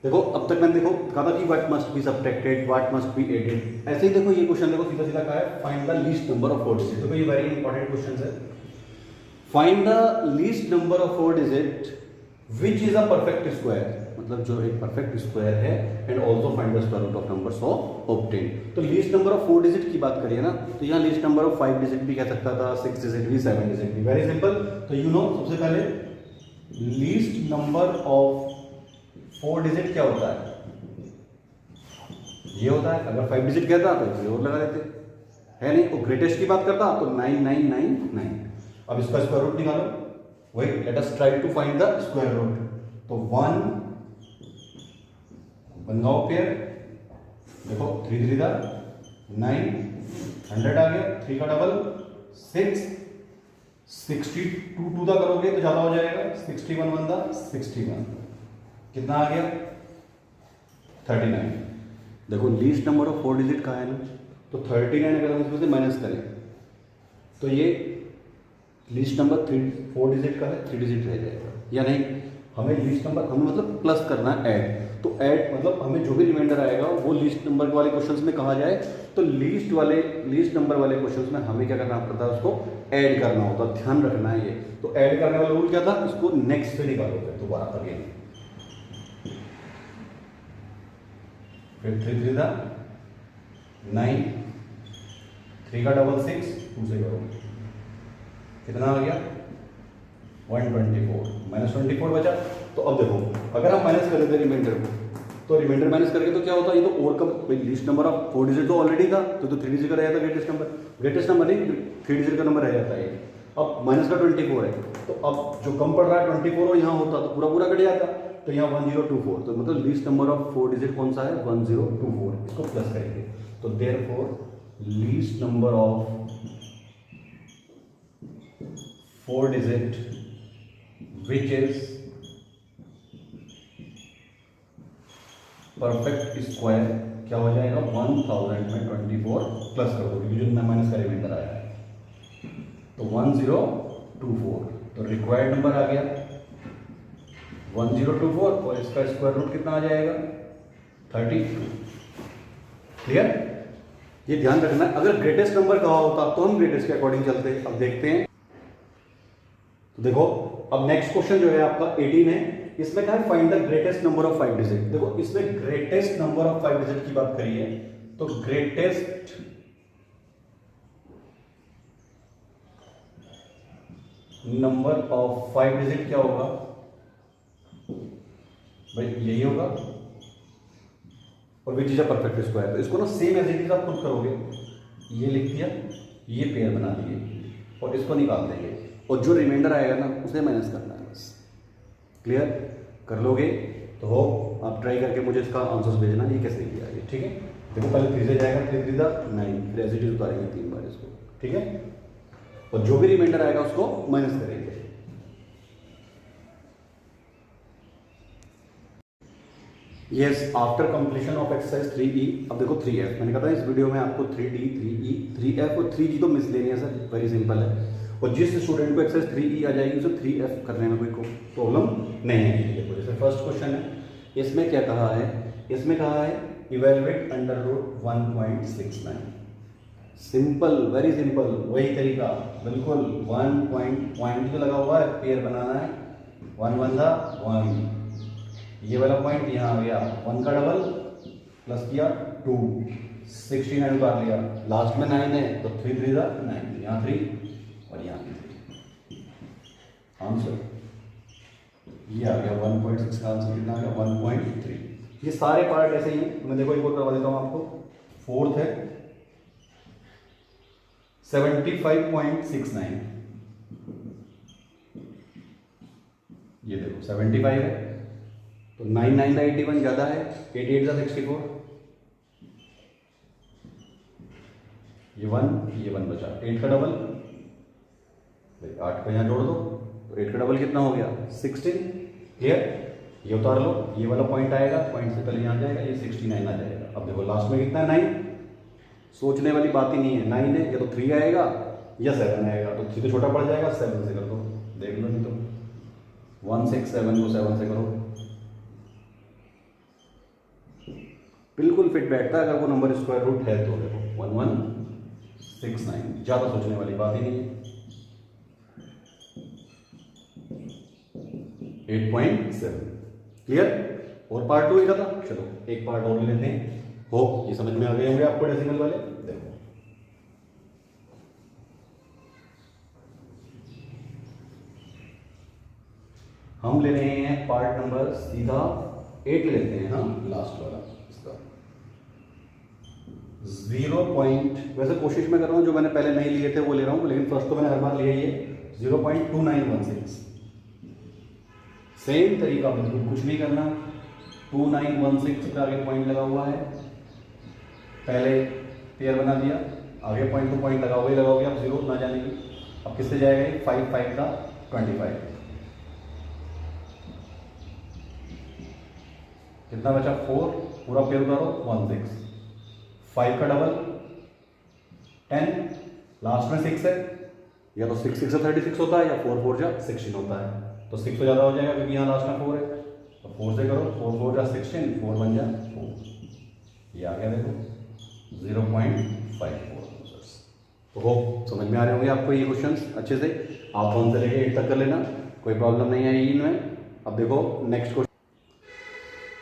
देखो अब तक मैंने देखो कहा था कि what must be subtracted, what must be added. ऐसे ही देखो ये क्वेश्चन देखो सीधा सीधा कहा है, find the least number of 4 digit. देखो ये वेरी इंपॉर्टेंट क्वेश्चन है। Find the least number of 4 digit which is a perfect square, मतलब जो एक परफेक्ट स्क्वायर है, and also find the square root of numbers of obtain. तो least number of 4 digit की बात करिए ना, तो यहाँ लीस्ट नंबर ऑफ 5 डिजिट भी कह सकता था, 6 डिजिट भी, 7 डिजिट भी, वेरी सिंपल। तो यू नो सबसे पहले लीस्ट नंबर ऑफ 4 डिजिट क्या होता है, ये होता है। अगर 5 डिजिट कहता तो 0 लगा देते, है नहीं। और ग्रेटेस्ट की बात करता तो 9999। अब इसका स्क्वायर रूट निकालो, वही let us try to find the square root. तो 1 बनाओ पेयर, देखो 3 3 दा 9, 100 आ गया, 3 का डबल 6, 62 2 दा करोगे तो ज्यादा हो जाएगा, 61 1 दा 61, कितना आ गया 39। देखो लीस्ट नंबर ऑफ 4 डिजिट का है ना, तो 39 अगर हम इसमें से माइनस करें तो ये लीस्ट नंबर 4 डिजिट का है, 3 डिजिट रह जाएगा, या नहीं। हमें लीस्ट नंबर, हमें मतलब प्लस करना है, ऐड। तो ऐड मतलब हमें जो भी रिमाइंडर आएगा वो लीस्ट नंबर वाले क्वेश्चंस में कहा जाए, तो लीस्ट नंबर वाले क्वेश्चंस में हमें क्या करना पड़ता है, उसको ऐड करना होता है, ध्यान रखना है ये। तो ऐड करने वाला रूल क्या था, इसको नेक्स्ट से निकालो फिर दोबारा अगेन, फिर 3 3 दा 9, 3 का डबल 6, 2 से करो, कितना आ गया 124, माइनस 24 बचा। तो अब देखो अगर हम माइनस कर देते रिमाइंडर को, तो रिमाइंडर माइनस करके तो क्या होता है, ये तो और कम, लीस्ट नंबर ऑफ 4 डिजिट तो ऑलरेडी था, तो 3 डिजिट का रह जाता ग्रेटेस्ट नंबर नहीं, 3 डिजिट का नंबर रह जाता है। अब माइनस का 24 है, तो अब जो कम पड़ रहा है 24 और यहाँ होता तो पूरा पूरा कट जाता, तो यहाँ 1024, तो मतलब लीस्ट नंबर ऑफ 4 डिजिट कौन सा है, 1024, इसको प्लस करेंगे। तो therefore least number of 4 digit which is perfect square क्या हो जाएगा, 1000 में 24 प्लस कर दो, क्योंकि जो माइनस का रिमाइंडर आया है, तो 1024। तो रिक्वायर्ड नंबर आ गया 1024, और इसका स्क्वायर रूट कितना आ जाएगा 32। क्लियर, ये ध्यान रखना है। अगर ग्रेटेस्ट नंबर कहा होता तो हम ग्रेटेस्ट के अकॉर्डिंग चलते। अब देखते हैं, तो देखो अब नेक्स्ट क्वेश्चन जो है आपका 18 है, इसमें क्या है, find the greatest number of 5 digit. देखो इसमें ग्रेटेस्ट नंबर ऑफ 5 डिजिट की बात करी है, तो ग्रेटेस्ट नंबर ऑफ 5 डिजिट क्या होगा, भाई यही होगा, और विच इज अ परफेक्ट स्क्वायर। तो इसको ना सेम एज इट इज आप खुद करोगे, ये लिख दिया, ये पेयर बना दिए और इसको निकाल देंगे, और जो रिमाइंडर आएगा ना उसे माइनस करना है बस। क्लियर कर लोगे तो हो, आप ट्राई करके मुझे इसका आंसर्स भेजना ये कैसे किया है, ठीक है। देखो पहले 3 से जाएगा, 3 3 9, फिर एज इट इज उतारेंगे 3 बार इसको, ठीक है, और जो भी रिमाइंडर आएगा उसको माइनस करेंगे। Yes, after completion of exercise 3E, अब देखो 3F, मैंने कहा था इस वीडियो में आपको 3D 3E 3F और 3G तो मिसलेनियस है, वेरी सिंपल है, और जिस स्टूडेंट को एक्सरसाइज 3E आ जाएगी उसे 3F करने में कोई प्रॉब्लम नहीं है। देखो जैसे फर्स्ट क्वेश्चन है, इसमें क्या कहा है, इसमें कहा है evaluate under root 1.69। Simple, very simple, वही तरीका बिल्कुल, 1 पॉइंट जो लगा हुआ है पेयर बनाना है, 1 1 था 1, ये वाला पॉइंट यहाँ आ गया, 1 का डबल प्लस किया 2, 69 उतार लिया, लास्ट में 9 है तो 3 3 था 9, यहाँ 3 और यहाँ 3, आंसर ये आ गया 1.6 का आंसर कितना आ गया 1.3। ये सारे पार्ट ऐसे ही हैं, मैं देखो एक और करवा देता हूँ आपको। फोर्थ है 75.69, ये देखो 75 है तो 9 9 का 81 ज़्यादा है, 88 का 64, ये 1 बचा, 8 का डबल, 8 को यहाँ जोड़ दो तो 8 का डबल कितना हो गया 16। क्लियर, ये उतार लो, ये वाला पॉइंट आएगा, पॉइंट से पहले यहाँ जाएगा, ये 69 आ जाएगा। अब देखो लास्ट में कितना है 9, सोचने वाली बात ही नहीं है, 9 है, या तो 3 आएगा या 7 आएगा, तो 3 तो छोटा पड़ जाएगा, 7 से कर दो, देख लो, नहीं तो 1 6 7 को 7 से करो, बिल्कुल फिट बैठता है। अगर वो नंबर स्क्वायर रूट है तो देखो 1169, ज़्यादा सोचने वाली बात ही नहीं है। 8.7। क्लियर, और पार्ट 2 ही था, चलो एक पार्ट और लेते हैं, हो ये समझ में आ गए होंगे आपको डेसिमल वाले। देखो हम ले रहे हैं पार्ट नंबर सीधा 8 लेते हैं, हम लास्ट वाला इसका 0. वैसे कोशिश मैं कर रहा हूँ जो मैंने पहले नहीं लिए थे वो ले रहा हूँ, लेकिन फर्स्ट तो मैंने हर बार लिया ही है। 0.2916, सेम तरीका, बिल्कुल कुछ नहीं करना, 2916 का आगे पॉइंट लगा हुआ है, पहले पेयर बना दिया, आगे पॉइंट टू पॉइंट लगाओगे लगाओगे, अब 0 ना जाने की। अब किससे जाएगा 5 5 का 25, कितना बचा 4, पूरा पेयर उतारो 16, 5 का डबल 10, लास्ट में 6 है, या तो 6 6 36 होता है या 4 4 जा 16 होता है, तो 6 तो ज़्यादा हो जाएगा क्योंकि यहाँ लास्ट में 4 है, तो 4 से करो, 4 4 जा 16, 4 1 जा 4, ये आ गया देखो 0.54 आंसर्स। तो होप समझ में आ रहे होंगे आपको ये क्वेश्चंस अच्छे से, आप 1 से लेके 8 तक कर लेना, कोई प्रॉब्लम नहीं है इनमें। अब देखो next question,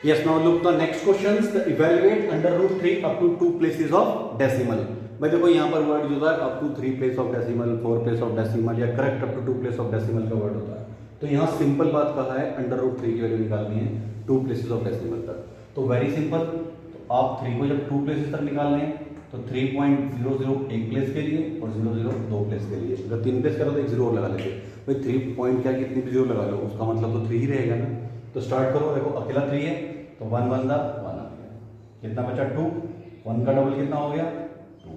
yes now look the next questions, the evaluate under root 3 up to 2 places of decimal। भाई देखो यहाँ पर वर्ड जो होता है up to 3 place of decimal, 4 place of decimal, या correct up to 2 place of decimal का word होता है। तो यहाँ सिंपल बात कहा है अंडर रूट 3 की वैल्यू निकालनी है 2 प्लेसेस ऑफ डेसिमल तक, तो वेरी सिंपल, तो आप 3 को जब 2 प्लेसेस तक निकालने हैं तो 3.00 एक प्लेस के लिए और 00 2 प्लेस के लिए, अगर 3 प्लेस करो तो एक 0 और लगा लेते, भाई 3 पॉइंट क्या कितनी भी 0 लगा लो उसका मतलब तो 3 ही रहेगा ना। तो स्टार्ट करो, देखो अकेला 3 है तो 1 1 दा 1 आ गया, कितना बचा 2, 1 का डबल कितना हो गया 2,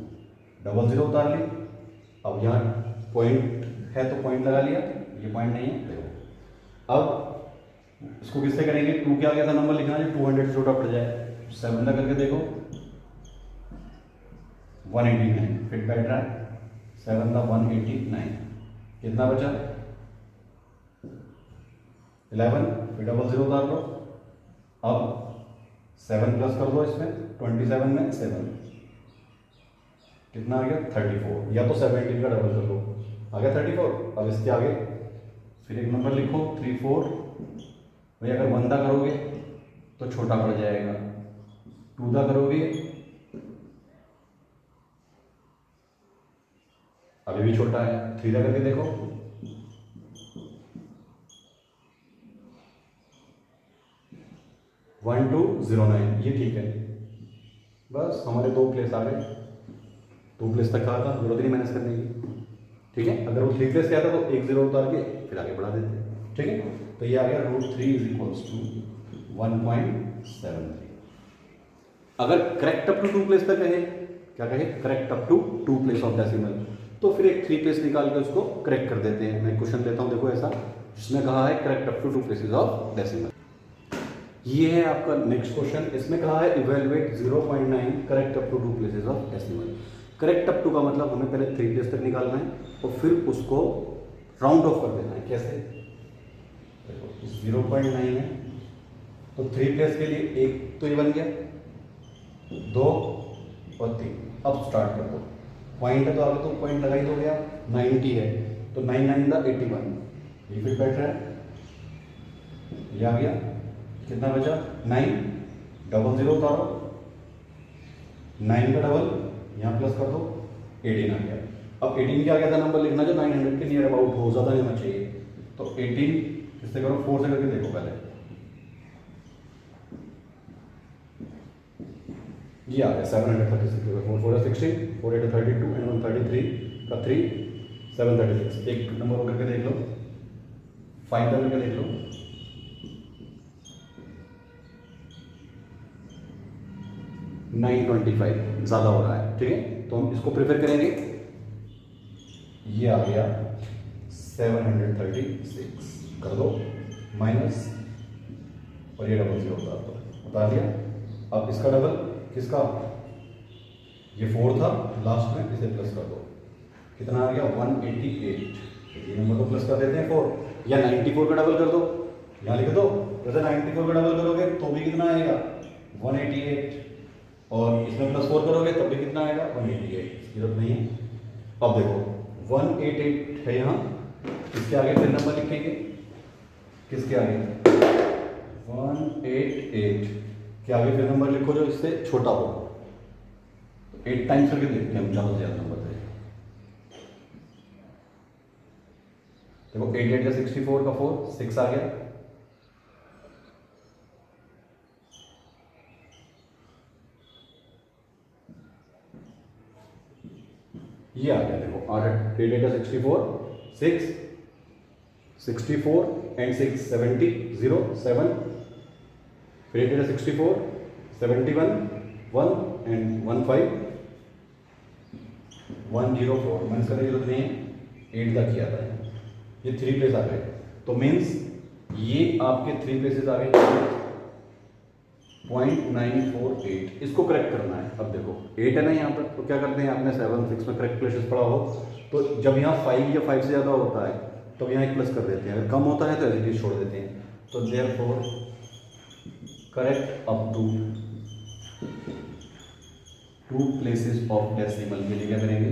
डबल 0 उतार ली, अब यहाँ पॉइंट है तो पॉइंट लगा लिया, ये पॉइंट नहीं है देखो। अब इसको किससे करेंगे, 2 क्या गया था नंबर लिखना है 200 से छोटा पड़ जाए, 7 का करके देखो 189 फिट बैठ रहा है, 7 का 189, कितना बचा 11, फिर डबल 0 उतार लो, अब 7 प्लस कर दो इसमें, 27 में 7 कितना आ गया 34, या तो 17 का डबल कर दो आ गया 34। अब इसके आगे फिर एक नंबर लिखो 34, भाई अगर 1 दा करोगे तो छोटा पड़ जाएगा, 2 दा करोगे अभी भी छोटा है, 3 दा करके देखो, 1209, ये ठीक है। बस हमारे 2 प्लेस आ गए, 2 प्लेस तक कहा था, जरूरत नहीं मैनेज करने की, ठीक है। अगर वो 3 प्लेस किया था तो 1 0 उतार के फिर आगे बढ़ा देते हैं, ठीक है। तो ये आ गया √3 = 1.73। अगर करेक्ट अप टू 2 प्लेस तक कहे, क्या कहे, correct up to 2 place of decimal, तो फिर एक 3 प्लेस निकाल के उसको करेक्ट कर देते हैं। मैं क्वेश्चन देता हूँ, देखो ऐसा, जिसमें कहा है correct up to 2 places of decimal. ये है आपका नेक्स्ट क्वेश्चन, इसमें कहा है evaluate 0.9 correct up to 2 places of decimal. Correct up to का मतलब हमें पहले 3 प्लेस तक निकालना है और फिर उसको राउंड ऑफ कर देना है। कैसे, देखो 0.9 है तो 3 प्लेस के लिए 1 तो ये बन गया, 2 और 3। अब स्टार्ट कर दो, पॉइंट है तो आगे तो पॉइंट लगा ही दो गया, 90 है तो 9 9 81, ये फिर बैठ रहा है, ये आ गया, कितना बचा 9, 00 उतारो, 9 का डबल यहाँ प्लस कर दो, 18 आ गया। अब 18 क्या गया था नंबर लिखना जो 900 के नियर अबाउट हो, ज़्यादा नहीं होना चाहिए। तो 18 इससे करो 4 से करके देखो पहले, ये आ गया 736, 4 4 16, 4 8 32 एंड 133 का 3 736। एक नंबर और करके देख लो, 5 करके देख लो, $925 ज़्यादा हो रहा है, ठीक है। तो हम इसको प्रेफर करेंगे, ये आ गया 736 कर दो माइनस, और ये डबल 0 बता दिया। अब इसका डबल किसका, ये 4 था लास्ट में, इसे प्लस कर दो, कितना आ गया 188। ये नंबर को प्लस कर देते हैं 4, या 94 का डबल कर दो, यहाँ लिख दो। जैसे 94 का डबल करोगे तो भी कितना आएगा 188, और इसमें प्लस 4 करोगे तब भी कितना आएगा 188, जरूरत नहीं है। अब देखो 188 है यहाँ, इसके आगे फिर नंबर लिखेंगे, किसके आगे 188 के आगे फिर नंबर लिखो जो इससे छोटा हो, तो 8 टाइम्स करके देखते हैं हम, ज़्यादा से ज़्यादा नंबर थे। देखो 8 8 का 64 का 4 6 आ गया, ये आ गया। देखो 8 8 का 64 6 64 एंड 6 70 0 7, फिर 8 का 64 71 1 एंड 15 104। मैंने इसका जरूरत नहीं है, 8 का किया था, ये 3 प्लेस आ गए। तो मीन्स ये आपके 3 प्लेसेस आ गए 0.948, इसको करेक्ट करना है। अब देखो 8 है ना यहाँ पर, तो क्या करते हैं, आपने 7 6 में करेक्ट प्लेसेस पढ़ा हो, तो जब यहाँ 5 या 5 से ज़्यादा होता है तो यहाँ एक प्लस कर देते हैं, अगर कम होता है तो ऐसे छोड़ देते हैं। तो therefore correct up to 2 places of decimal के लिए क्या करेंगे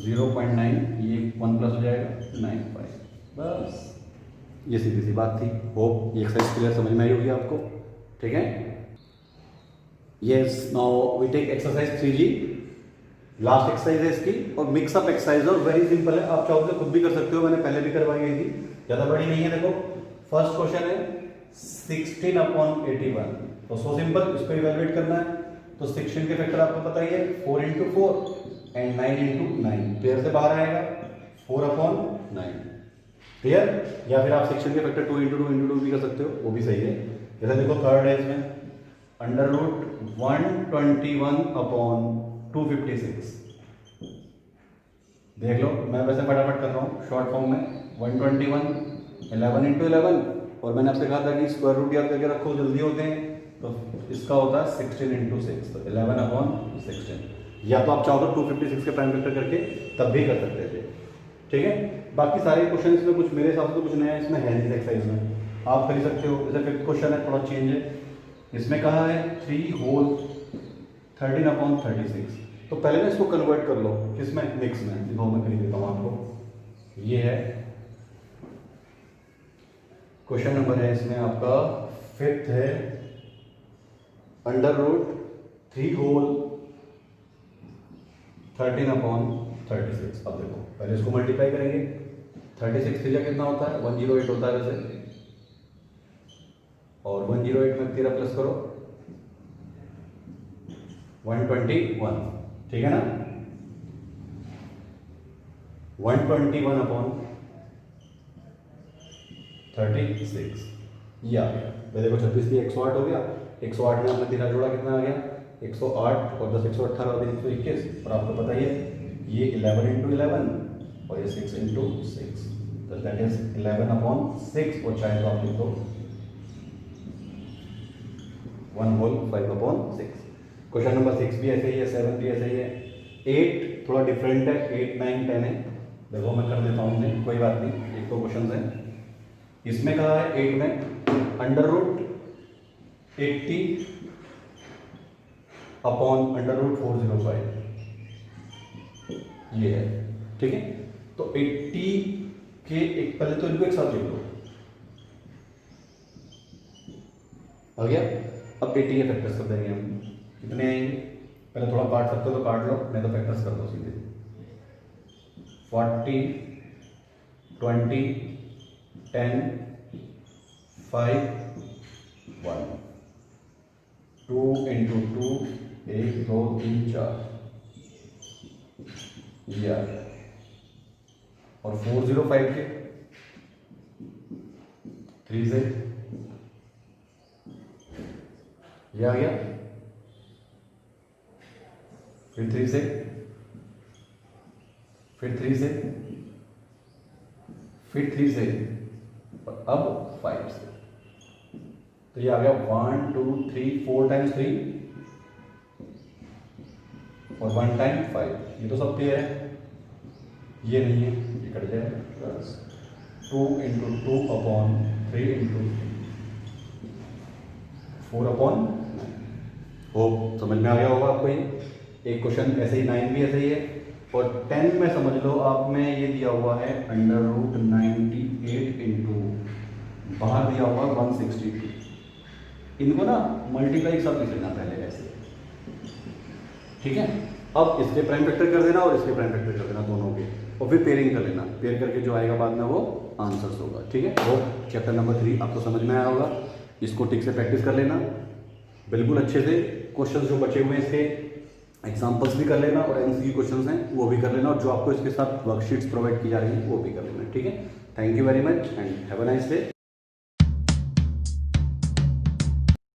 0.9, ये 1 प्लस हो जाएगा 95। बस ये सीधी सी बात थी। होप ये एक्सरसाइज क्लियर समझ में आई होगी आपको, ठीक है। Yes, now we take exercise 3G, last exercise है इसकी, और मिक्सअप एक्सरसाइज और वेरी सिंपल है, आप चाहो तो खुद भी कर सकते हो, मैंने पहले भी करवाई गई थी, ज़्यादा बड़ी नहीं है। देखो फर्स्ट क्वेश्चन है 16/81, तो सो सिंपल, इसको इवेलुएट करना है। तो 16 के फैक्टर आपको पता ही है, 4 × 4 एंड 9 × 9, पेयर से बाहर आएगा 4/9, क्लियर। या फिर आप 16 के फैक्टर 2 × 2 × 2 भी कर सकते हो, वो भी सही है। जैसे देखो थर्ड है इसमें √121/256, देख लो, मैं वैसे फटाफट कर रहा हूँ शॉर्ट फॉर्म में, 121 11 × 11, और मैंने आपसे कहा था कि स्क्वायर रूट याद करके रखो, जल्दी होते हैं। तो इसका होता है 16 × 6, तो 11/16। या तो आप चाहो तो 256 के प्राइम फैक्टर करके तब भी कर सकते थे, ठीक है। बाकी सारे क्वेश्चन में कुछ मेरे हिसाब से तो कुछ नया इसमें है नहीं एक्सरसाइज में, आप कर ही सकते हो। जैसे फिफ्थ क्वेश्चन है, थोड़ा चेंज है, इसमें कहा है 3 होल 13/36, तो पहले ना इसको कन्वर्ट कर लो, किसमें, मिक्स में। देखो मैं कर देता हूँ आपको, ये है क्वेश्चन नंबर है इसमें आपका फिफ्थ है, √3 होल 13/36। अब देखो पहले इसको मल्टीप्लाई करेंगे, 36 3 कितना होता है 108 होता है वैसे, और 108 में 13 प्लस करो 121, ठीक है ना। 121 अपॉन 36 ये आ गया। मैं देखो 26 थी 108 हो गया, 108 में आपने 13 जोड़ा कितना आ गया 108 और 10 118 और 121, और आपको पता ही है ये 11 इंटू 11 और ये 6 इंटू 6, तो दैट इज 11 अपॉन 6, और चाहे तो आप लिख दो 1 होल 5 अपॉन 6। क्वेश्चन नंबर 6 भी ऐसे ही है, 7 भी ऐसे ही है, 8 थोड़ा डिफरेंट है, 8 9 10 है। देखो मैं कर देता हूँ उन्हें, कोई बात नहीं, एक तो क्वेश्चन है। इसमें कहा है 8 में under root 80 upon under root 405 ये है, ठीक है। तो 80 के एक, पहले तो इनको एक साथ लिख लो, आ गया। अब 80 के फैक्टर्स कर देंगे हम, कितने आएंगे, पहले थोड़ा काट सकते हो तो काट लो, नहीं तो फैक्टर्स कर दो सीधे। 40 20 10 5 1 2 इंटू 2 1 2 3 4 ये आ गया, और 405 के 3 से ये आ गया, फिर 3 से, फिर 3 से, फिर 3 से, और अब 5 से। तो ये आ गया 1 2 3 4 टाइम्स 3 और 1 टाइम 5। ये तो सब क्लियर है, ये नहीं है, ये कट जाए, plus 2 into 2 upon 3 into 4 upon 9। हो समझ में आ गया होगा आपको ये। एक क्वेश्चन ऐसे ही 9 भी ऐसे ही है, और 10 में समझ लो आप में ये दिया हुआ है अंडर रूट 98 इंटू बाहर दिया हुआ 162। इनको ना मल्टीप्लाई सब लिख लेना पहले ऐसे, ठीक है। अब इसके प्राइम फैक्टर कर देना और इसके प्राइम फैक्टर कर देना दोनों के, और फिर पेयरिंग कर लेना, पेयर करके जो आएगा बाद में वो आंसर्स होगा, ठीक है। वो चैप्टर नंबर 3 आपको समझ में आया होगा, इसको ठीक से प्रैक्टिस कर लेना बिल्कुल अच्छे से। क्वेश्चंस जो बचे हुए हैं इसके एग्जांपल्स भी कर लेना, और एमसीक्यू क्वेश्चंस हैं वो भी कर लेना, और जो आपको इसके साथ वर्कशीट्स प्रोवाइड की जा रही हैं वो भी कर लेना, ठीक है। Thank you very much and have a nice day.